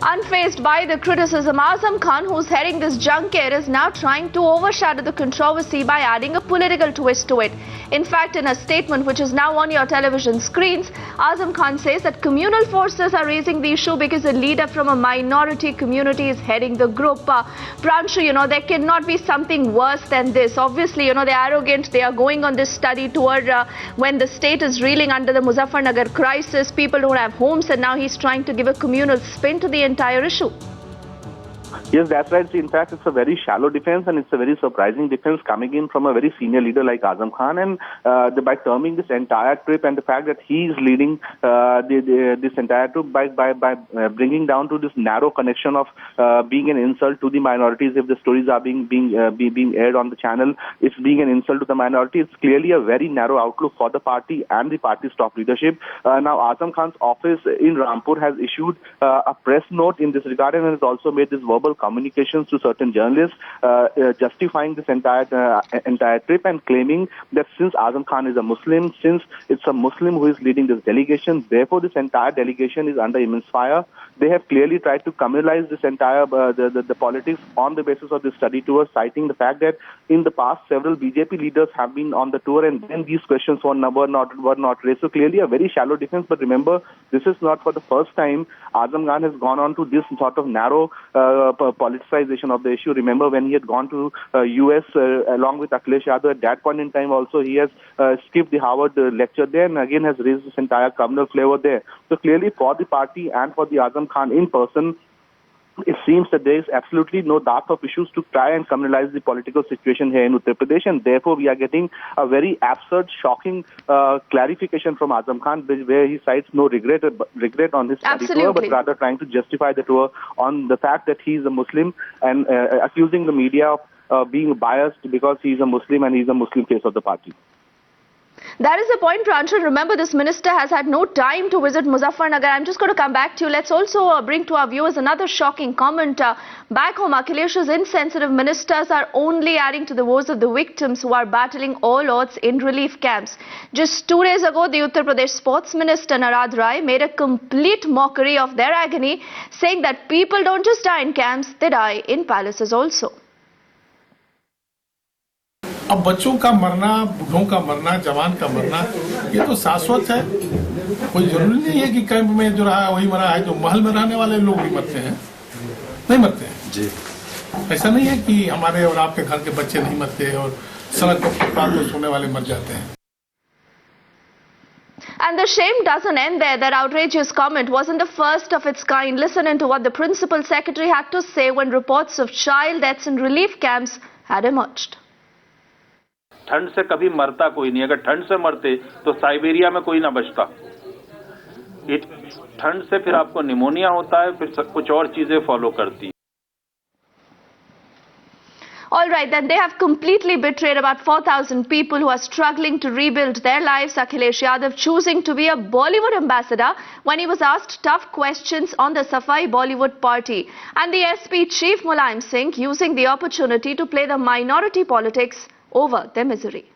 Unfazed by the criticism, Azam Khan, who's heading this junket, is now trying to overshadow the controversy by adding a political twist to it. In fact, in a statement which is now on your television screens, Azam Khan says that communal forces are raising the issue because a leader from a minority community is heading the group. Pranshu, there cannot be something worse than this. Obviously, they're arrogant. They are going on this study tour when the state is reeling under the Muzaffarnagar crisis. People don't have homes, and now he's trying to give a communal spin to the entire issue. Yes, that's right. In fact, it's a very shallow defense, and it's a very surprising defense coming in from a very senior leader like Azam Khan. And by terming this entire trip and the fact that he is leading this entire trip by bringing down to this narrow connection of being an insult to the minorities. If the stories are being aired on the channel, it's being an insult to the minority. It's clearly a very narrow outlook for the party and the party's top leadership. Now, Azam Khan's office in Rampur has issued a press note in this regard and has also made this verbal communications to certain journalists justifying this entire trip and claiming that since Azam Khan is a Muslim, since it's a Muslim who is leading this delegation, therefore this entire delegation is under immense fire. They have clearly tried to communalize this entire the politics on the basis of this study tour, citing the fact that in the past several BJP leaders have been on the tour and then these questions were not raised. So clearly a very shallow defense. But remember, this is not for the first time Azam Khan has gone on to this sort of narrow politicization of the issue. Remember when he had gone to US along with Akhilesh Yadav, at that point in time also he has skipped the Harvard lecture there and again has raised this entire communal flavor there. So clearly for the party and for the Azam Khan in person, it seems that there is absolutely no dearth of issues to try and communalize the political situation here in Uttar Pradesh, and therefore we are getting a very absurd, shocking clarification from Azam Khan, where he cites no regret on his study tour, but rather trying to justify the tour on the fact that he is a Muslim and accusing the media of being biased because he is a Muslim and he is a Muslim face of the party. That is the point, Pranshu. Remember, this minister has had no time to visit Muzaffarnagar. I'm just going to come back to you. Let's also bring to our viewers another shocking comment. Back home, Akhilesh's insensitive ministers are only adding to the woes of the victims who are battling all odds in relief camps. Just 2 days ago, the Uttar Pradesh Sports Minister Narad Rai made a complete mockery of their agony, saying that people don't just die in camps, they die in palaces also. अब बच्चों का मरना, बूढ़ों का मरना, जवान का मरना, ये तो शाश्वत है। कोई जरूरी नहीं है कि कैंप में जो रहा है वही मरा है। जो महल में रहने वाले लोग भी मरते हैं, नहीं मरते हैं जी। ऐसा नहीं है कि हमारे और आपके घर के बच्चे नहीं मरते और सड़क पर फुटपाथ पर सोने वाले मर जाते हैं। And the shame doesn't end there. That outrageous comment wasn't the first of its kind. Listen into what the Principal Secretary had to say when reports of child deaths in relief camps had emerged. ठंड से कभी मरता कोई नहीं। अगर ठंड से मरते तो साइबेरिया में कोई ना बचता। ठंड से फिर आपको निमोनिया होता है, फिर कुछ और चीजें फॉलो करती। All right, then they have completely betrayed about 4,000 people who are struggling to rebuild their lives. Akhilesh Yadav choosing to be a Bollywood ambassador when he was asked tough questions on the Safai Bollywood party. And the SP Chief Mulayam Singh using the opportunity to play the minority politics over their misery.